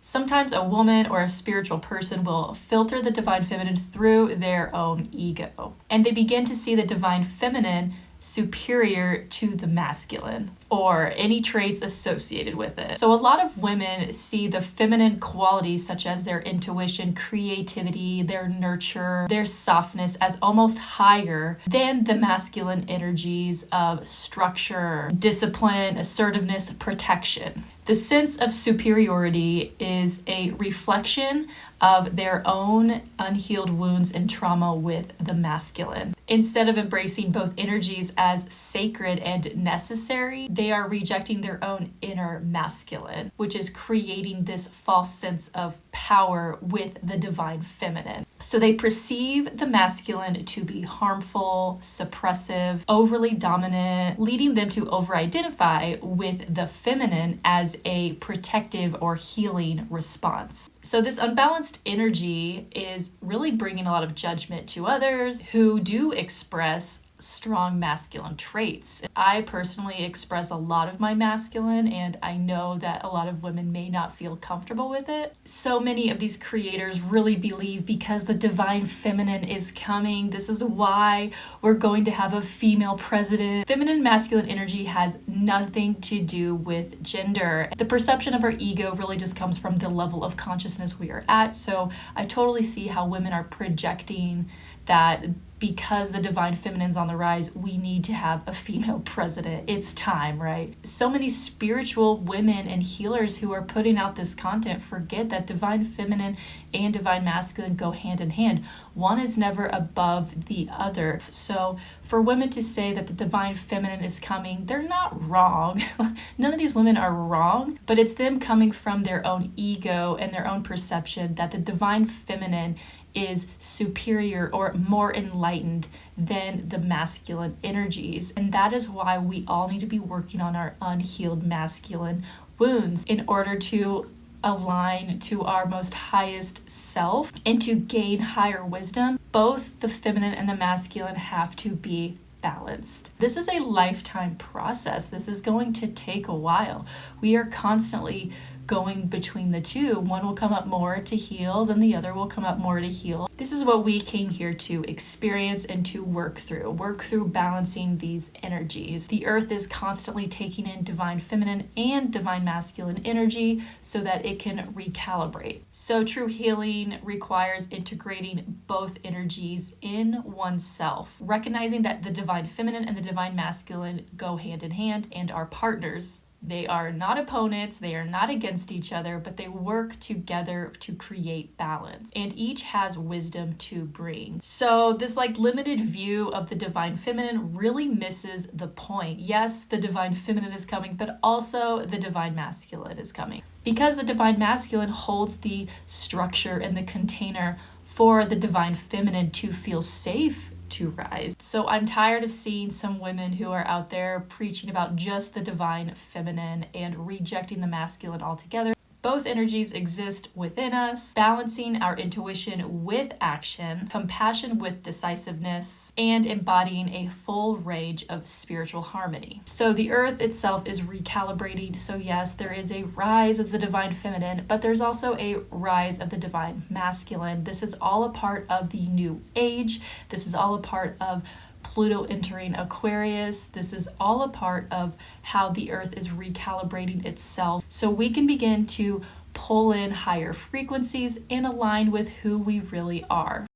Sometimes a woman or a spiritual person will filter the divine feminine through their own ego, and they begin to see the divine feminine superior to the masculine or any traits associated with it. So a lot of women see the feminine qualities such as their intuition, creativity, their nurture, their softness as almost higher than the masculine energies of structure, discipline, assertiveness, protection. The sense of superiority is a reflection of their own unhealed wounds and trauma with the masculine. Instead of embracing both energies as sacred and necessary, they are rejecting their own inner masculine, which is creating this false sense of power with the divine feminine. So they perceive the masculine to be harmful, suppressive, overly dominant, leading them to over-identify with the feminine as a protective or healing response. So this unbalanced energy is really bringing a lot of judgment to others who do express strong masculine traits. I personally express a lot of my masculine, and I know that a lot of women may not feel comfortable with it. So many of these creators really believe because the divine feminine is coming, this is why we're going to have a female president. Feminine masculine energy has nothing to do with gender. The perception of our ego really just comes from the level of consciousness we are at. So I totally see how women are projecting that because the divine feminine's on the rise, we need to have a female president. It's time, right? So many spiritual women and healers who are putting out this content forget that divine feminine and divine masculine go hand in hand. One is never above the other. So for women to say that the divine feminine is coming, they're not wrong. None of these women are wrong, but it's them coming from their own ego and their own perception that the divine feminine is superior or more enlightened than the masculine energies. And that is why we all need to be working on our unhealed masculine wounds in order to align to our most highest self and to gain higher wisdom. Both the feminine and the masculine have to be balanced. This is a lifetime process. This is going to take a while. We are constantly going between the two. One will come up more to heal, then the other will come up more to heal. This is what we came here to experience and to work through balancing these energies. The earth is constantly taking in divine feminine and divine masculine energy so that it can recalibrate. So true healing requires integrating both energies in oneself, recognizing that the divine feminine and the divine masculine go hand in hand and are partners. They are not opponents, they are not against each other, but they work together to create balance. And each has wisdom to bring. So this limited view of the divine feminine really misses the point. Yes, the divine feminine is coming, but also the divine masculine is coming. Because the divine masculine holds the structure and the container for the divine feminine to feel safe to rise. So I'm tired of seeing some women who are out there preaching about just the divine feminine and rejecting the masculine altogether. Both energies exist within us, balancing our intuition with action, compassion with decisiveness, and embodying a full range of spiritual harmony. So the earth itself is recalibrating. So yes, there is a rise of the divine feminine, but there's also a rise of the divine masculine. This is all a part of the new age. This is all a part of Pluto entering Aquarius. This is all a part of how the earth is recalibrating itself. So we can begin to pull in higher frequencies and align with who we really are.